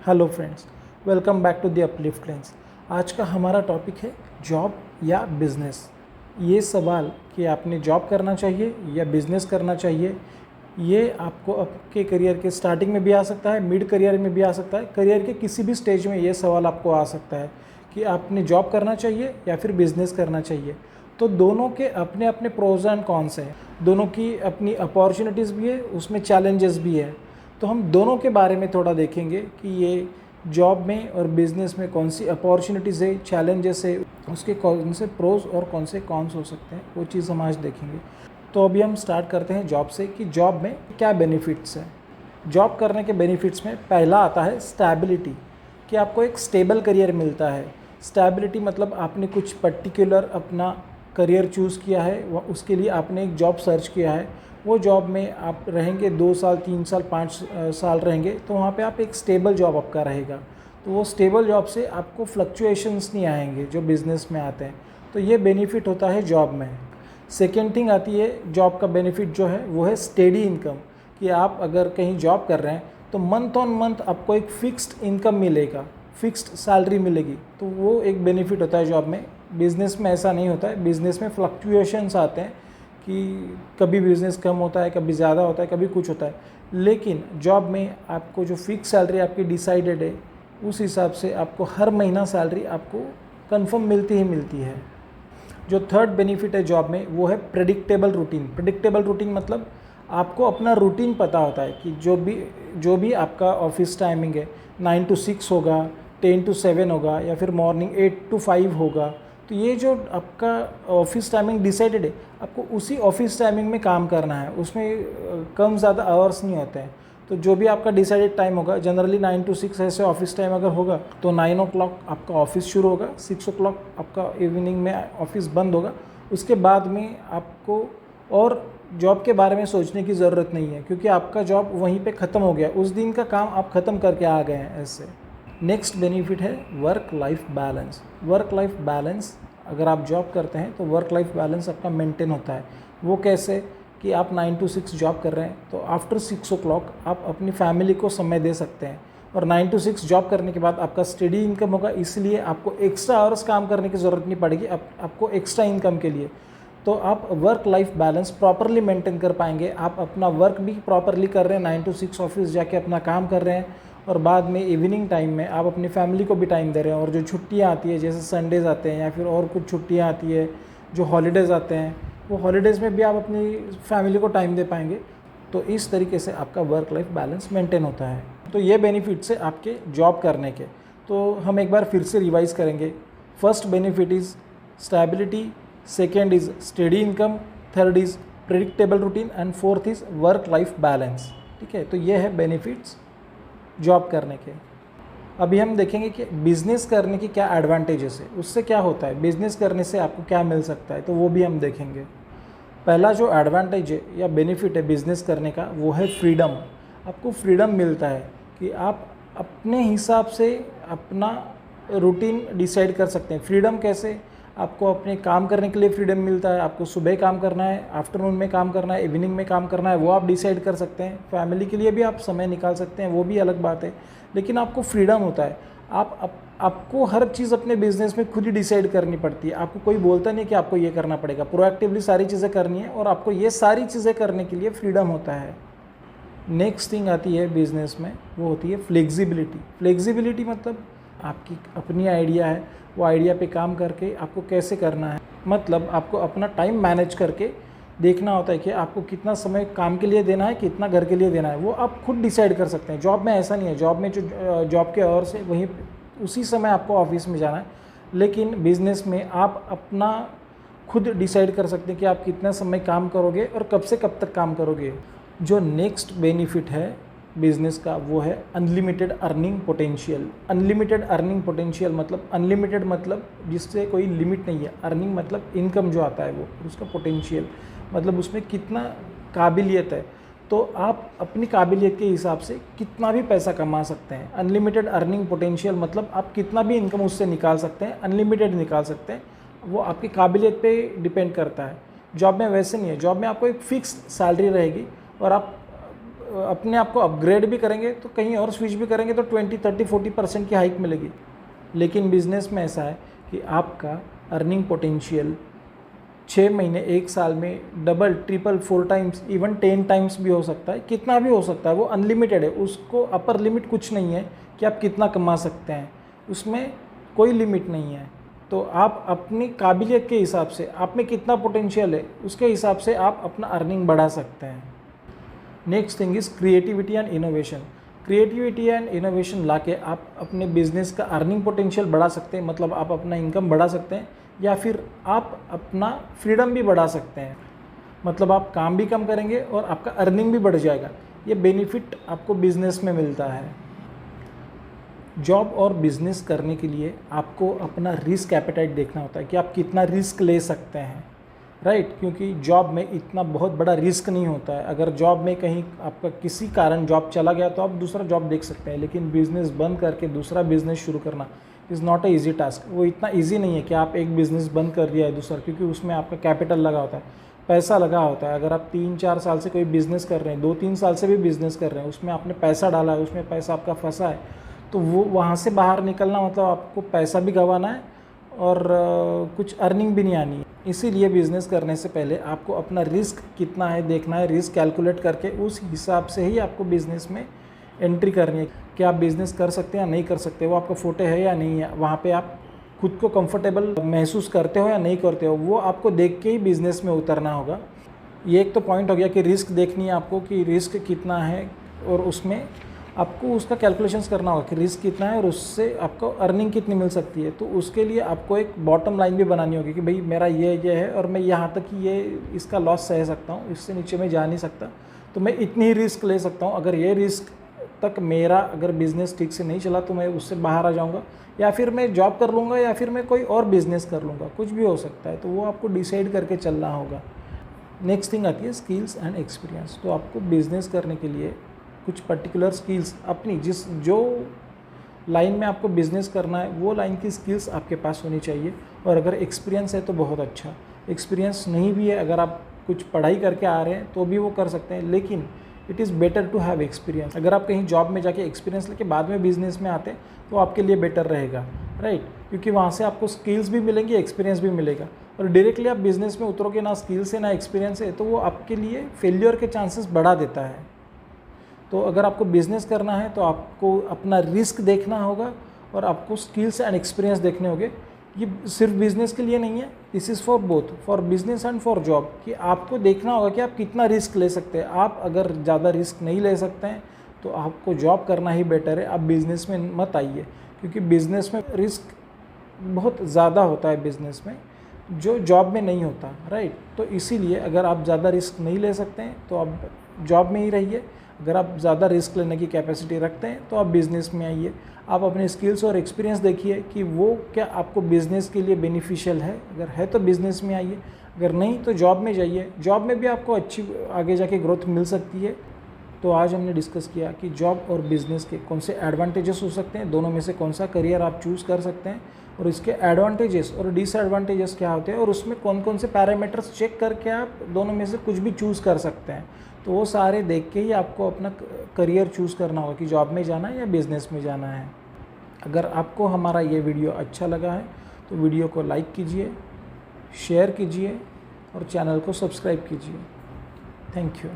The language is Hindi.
Hello friends, welcome back to the uplift lens. आज का हमारा टॉपिक है जॉब या बिज़नेस। ये सवाल कि आपने जॉब करना चाहिए या बिज़नेस करना चाहिए, ये आपको आपके करियर के स्टार्टिंग में भी आ सकता है, मिड करियर में भी आ सकता है, करियर के किसी भी स्टेज में ये सवाल आपको आ सकता है कि आपने जॉब करना चाहिए या फिर बिज़नेस करना चाहिए। तो दोनों के अपने अपने प्रोज एंड कॉन्स हैं, दोनों की अपनी अपॉर्चुनिटीज़ भी है, उसमें चैलेंजेस भी है। तो हम दोनों के बारे में थोड़ा देखेंगे कि ये जॉब में और बिज़नेस में कौन सी अपॉर्चुनिटीज़ है, चैलेंजेस है, उसके कौन से प्रोज और कौन से कॉन्स हो सकते हैं, वो चीज़ हम आज देखेंगे। तो अभी हम स्टार्ट करते हैं जॉब से कि जॉब में क्या बेनिफिट्स हैं। जॉब करने के बेनिफिट्स में पहला आता है स्टेबिलिटी, कि आपको एक स्टेबल करियर मिलता है। स्टेबिलिटी मतलब आपने कुछ पर्टिकुलर अपना करियर चूज़ किया है, उसके लिए आपने एक जॉब सर्च किया है, वो जॉब में आप रहेंगे 2 साल 3 साल 5 साल रहेंगे, तो वहाँ पे आप एक स्टेबल जॉब आपका रहेगा। तो वो स्टेबल जॉब से आपको फ्लक्चुएशंस नहीं आएंगे जो बिज़नेस में आते हैं। तो ये बेनिफिट होता है जॉब में। सेकेंड थिंग आती है जॉब का बेनिफिट जो है वो है स्टेडी इनकम, कि आप अगर कहीं जॉब कर रहे हैं तो मंथ ऑन मंथ आपको एक फ़िक्स्ड इनकम मिलेगा, फ़िक्स्ड सैलरी मिलेगी। तो वो एक बेनिफिट होता है जॉब में। बिज़नेस में ऐसा नहीं होता है, बिज़नेस में फ्लक्चुएशंस आते हैं कि कभी बिज़नेस कम होता है, कभी ज़्यादा होता है, कभी कुछ होता है। लेकिन जॉब में आपको जो फिक्स सैलरी आपकी डिसाइडेड है, उस हिसाब से आपको हर महीना सैलरी आपको कंफर्म मिलती ही मिलती है। जो थर्ड बेनिफिट है जॉब में वो है प्रेडिक्टेबल रूटीन। प्रेडिक्टेबल रूटीन मतलब आपको अपना रूटीन पता होता है कि जो भी आपका ऑफिस टाइमिंग है 9 to 6 होगा, 10 to 7 होगा, या फिर मॉर्निंग 8 to 5 होगा। तो ये जो आपका ऑफिस टाइमिंग डिसाइडेड है, आपको उसी ऑफिस टाइमिंग में काम करना है, उसमें कम ज़्यादा आवर्स नहीं होते हैं। तो जो भी आपका डिसाइडेड टाइम होगा, जनरली 9 to 6 ऐसे ऑफिस टाइम अगर होगा तो 9 o'clock आपका ऑफिस शुरू होगा, 6 o'clock आपका इवनिंग में ऑफिस बंद होगा। उसके बाद में आपको और जॉब के बारे में सोचने की ज़रूरत नहीं है, क्योंकि आपका जॉब वहीं पे ख़त्म हो गया, उस दिन का काम आप ख़त्म करके आ गए हैं ऐसे। नेक्स्ट बेनिफिट है work life balance. Work life balance, अगर आप जॉब करते हैं तो वर्क लाइफ बैलेंस आपका मेंटेन होता है। वो कैसे कि आप 9 to 6 जॉब कर रहे हैं तो आफ्टर 6 o'clock आप अपनी फैमिली को समय दे सकते हैं, और 9 to 6 जॉब करने के बाद आपका स्टडी इनकम होगा, इसलिए आपको एक्स्ट्रा आवर्स काम करने की ज़रूरत नहीं पड़ेगी आपको एक्स्ट्रा इनकम के लिए। तो आप work life balance properly maintain कर पाएंगे। आप अपना वर्क भी प्रॉपरली कर रहे हैं, 9 to 6 ऑफिस जाके अपना काम कर रहे हैं, और बाद में इवनिंग टाइम में आप अपनी फैमिली को भी टाइम दे रहे हैं। और जो छुट्टियाँ आती है, जैसे संडेज़ आते हैं या फिर और कुछ छुट्टियाँ आती है, जो हॉलीडेज़ आते हैं, वो हॉलीडेज़ में भी आप अपनी फैमिली को टाइम दे पाएंगे। तो इस तरीके से आपका वर्क लाइफ बैलेंस मेंटेन होता है। तो ये बेनिफिट्स है आपके जॉब करने के। तो हम एक बार फिर से रिवाइज़ करेंगे। First benefit is stability, second is steady income, third is predictable routine, and fourth is work life balance. ठीक है, तो ये है बेनिफिट्स जॉब करने के। अभी हम देखेंगे कि बिज़नेस करने की क्या एडवांटेजेस है, उससे क्या होता है, बिज़नेस करने से आपको क्या मिल सकता है, तो वो भी हम देखेंगे। पहला जो एडवांटेज है या बेनिफिट है बिज़नेस करने का, वो है फ्रीडम। आपको फ्रीडम मिलता है कि आप अपने हिसाब से अपना रूटीन डिसाइड कर सकते हैं। फ्रीडम कैसे, आपको अपने काम करने के लिए फ्रीडम मिलता है। आपको सुबह काम करना है, आफ्टरनून में काम करना है, इवनिंग में काम करना है, वो आप डिसाइड कर सकते हैं। फैमिली के लिए भी आप समय निकाल सकते हैं, वो भी अलग बात है, लेकिन आपको फ्रीडम होता है। आपको हर चीज़ अपने बिजनेस में खुद ही डिसाइड करनी पड़ती है। आपको कोई बोलता नहीं कि आपको ये करना पड़ेगा, प्रोएक्टिवली सारी चीज़ें करनी है, और आपको ये सारी चीज़ें करने के लिए फ्रीडम होता है। नेक्स्ट थिंग आती है बिज़नेस में, वो होती है फ्लेक्सिबिलिटी। फ्लेक्सिबिलिटी मतलब आपकी अपनी आइडिया है, वो आइडिया पे काम करके आपको कैसे करना है, मतलब आपको अपना टाइम मैनेज करके देखना होता है कि आपको कितना समय काम के लिए देना है, कितना घर के लिए देना है, वो आप खुद डिसाइड कर सकते हैं। जॉब में ऐसा नहीं है, जॉब में जो जॉब के आवर्स है वहीं उसी समय आपको ऑफिस में जाना है, लेकिन बिज़नेस में आप अपना खुद डिसाइड कर सकते हैं कि आप कितना समय काम करोगे और कब से कब तक काम करोगे। जो नेक्स्ट बेनिफिट है बिज़नेस का, वो है unlimited earning potential. Unlimited earning potential मतलब अनलिमिटेड मतलब जिससे कोई लिमिट नहीं है, अर्निंग मतलब इनकम जो आता है वो, उसका पोटेंशियल मतलब उसमें कितना काबिलियत है। तो आप अपनी काबिलियत के हिसाब से कितना भी पैसा कमा सकते हैं। अनलिमिटेड अर्निंग पोटेंशियल मतलब आप कितना भी इनकम उससे निकाल सकते हैं, अनलिमिटेड निकाल सकते हैं, वो आपकी काबिलियत पे डिपेंड करता है। जॉब में वैसे नहीं है, जॉब में आपको एक फ़िक्स सैलरी रहेगी और आप अपने आप को अपग्रेड भी करेंगे तो कहीं और स्विच भी करेंगे तो 20, 30, 40% की हाइक मिलेगी। लेकिन बिजनेस में ऐसा है कि आपका अर्निंग पोटेंशियल 6 महीने 1 साल में double, triple, 4 times, even 10 times भी हो सकता है, कितना भी हो सकता है। वो अनलिमिटेड है, उसको अपर लिमिट कुछ नहीं है कि आप कितना कमा सकते हैं, उसमें कोई लिमिट नहीं है। तो आप अपनी काबिलियत के हिसाब से, आप में कितना पोटेंशियल है उसके हिसाब से आप अपना अर्निंग बढ़ा सकते हैं। Next thing is creativity and innovation. Creativity and innovation लाके आप अपने बिजनेस का अर्निंग पोटेंशियल बढ़ा सकते हैं, मतलब आप अपना इनकम बढ़ा सकते हैं, या फिर आप अपना फ्रीडम भी बढ़ा सकते हैं, मतलब आप काम भी कम करेंगे और आपका अर्निंग भी बढ़ जाएगा। ये बेनिफिट आपको बिजनेस में मिलता है। जॉब और बिजनेस करने के लिए आपको अपना रिस्क एपेटाइट देखना होता है कि आप कितना रिस्क ले सकते हैं, राइट। क्योंकि जॉब में इतना बहुत बड़ा रिस्क नहीं होता है। अगर जॉब में कहीं आपका किसी कारण जॉब चला गया तो आप दूसरा जॉब देख सकते हैं, लेकिन बिजनेस बंद करके दूसरा बिजनेस शुरू करना is not a easy task. वो इतना ईजी नहीं है कि आप एक बिज़नेस बंद कर दिया है दूसरा, क्योंकि उसमें आपका कैपिटल लगा होता है, पैसा लगा होता है। अगर आप 3-4 साल से कोई बिज़नेस कर रहे हैं, 2-3 साल से भी बिज़नेस कर रहे हैं, उसमें आपने पैसा डाला है, उसमें पैसा आपका फंसा है, तो वो वहाँ से बाहर निकलना मतलब आपको पैसा भी गंवाना है और कुछ अर्निंग भी नहीं आनी है। इसीलिए बिज़नेस करने से पहले आपको अपना रिस्क कितना है देखना है, रिस्क कैलकुलेट करके उस हिसाब से ही आपको बिज़नेस में एंट्री करनी है कि आप बिज़नेस कर सकते हैं या नहीं कर सकते, वो आपका फोटे है या नहीं है, वहाँ पे आप खुद को कंफर्टेबल महसूस करते हो या नहीं करते हो, वो आपको देख के ही बिज़नेस में उतरना होगा। ये एक तो पॉइंट हो गया कि रिस्क देखनी है आपको कि रिस्क कितना है, और उसमें आपको उसका कैलकुलेशंस करना होगा कि रिस्क कितना है और उससे आपको अर्निंग कितनी मिल सकती है। तो उसके लिए आपको एक बॉटम लाइन भी बनानी होगी कि भाई मेरा ये है और मैं यहाँ तक ये इसका लॉस सह सकता हूँ, इससे नीचे मैं जा नहीं सकता, तो मैं इतनी ही रिस्क ले सकता हूँ। अगर ये रिस्क तक मेरा अगर बिज़नेस ठीक से नहीं चला तो मैं उससे बाहर आ जाऊँगा, या फिर मैं जॉब कर लूँगा, या फिर मैं कोई और बिज़नेस कर लूँगा, कुछ भी हो सकता है। तो वो आपको डिसाइड करके चलना होगा। नेक्स्ट थिंग आती है स्किल्स एंड एक्सपीरियंस। तो आपको बिज़नेस करने के लिए कुछ पर्टिकुलर स्किल्स अपनी जो लाइन में आपको बिज़नेस करना है वो लाइन की स्किल्स आपके पास होनी चाहिए। और अगर एक्सपीरियंस है तो बहुत अच्छा, एक्सपीरियंस नहीं भी है, अगर आप कुछ पढ़ाई करके आ रहे हैं तो भी वो कर सकते हैं, लेकिन it is better to have experience. अगर आप कहीं जॉब में जाके एक्सपीरियंस लेके बाद में बिज़नेस में आते हैं तो आपके लिए बेटर रहेगा, राइट। क्योंकि वहाँ से आपको स्किल्स भी मिलेंगी, एक्सपीरियंस भी मिलेगा। और डायरेक्टली आप बिज़नेस में उतरोगे, ना स्किल्स है ना एक्सपीरियंस है, तो वो आपके लिए फेलियर के चांसेस बढ़ा देता है। तो अगर आपको बिज़नेस करना है तो आपको अपना रिस्क देखना होगा और आपको स्किल्स एंड एक्सपीरियंस देखने होंगे। ये सिर्फ बिज़नेस के लिए नहीं है, this is for both, for business and for job, कि आपको देखना होगा कि आप कितना रिस्क ले सकते हैं। आप अगर ज़्यादा रिस्क नहीं ले सकते हैं तो आपको जॉब करना ही बेटर है, आप बिज़नेस में मत आइए, क्योंकि बिज़नेस में रिस्क बहुत ज़्यादा होता है बिज़नेस में, जो जॉब में नहीं होता, राइट। तो इसीलिए अगर आप ज़्यादा रिस्क नहीं ले सकते हैं तो आप जॉब में ही रहिए। अगर आप ज़्यादा रिस्क लेने की कैपेसिटी रखते हैं तो आप बिज़नेस में आइए। आप अपने स्किल्स और एक्सपीरियंस देखिए कि वो क्या आपको बिज़नेस के लिए बेनिफिशियल है, अगर है तो बिज़नेस में आइए, अगर नहीं तो जॉब में जाइए। जॉब में भी आपको अच्छी आगे जाके ग्रोथ मिल सकती है। तो आज हमने डिस्कस किया कि जॉब और बिज़नेस के कौन से एडवांटेजेस हो सकते हैं, दोनों में से कौन सा करियर आप चूज़ कर सकते हैं, और इसके एडवांटेजेस और डिसएडवांटेजेस क्या होते हैं, और उसमें कौन कौन से पैरामीटर्स चेक करके आप दोनों में से कुछ भी चूज़ कर सकते हैं। तो वो सारे देख के ही आपको अपना करियर चूज़ करना होगा कि जॉब में जाना है या बिज़नेस में जाना है। अगर आपको हमारा ये वीडियो अच्छा लगा है तो वीडियो को लाइक कीजिए, शेयर कीजिए और चैनल को सब्सक्राइब कीजिए। Thank you.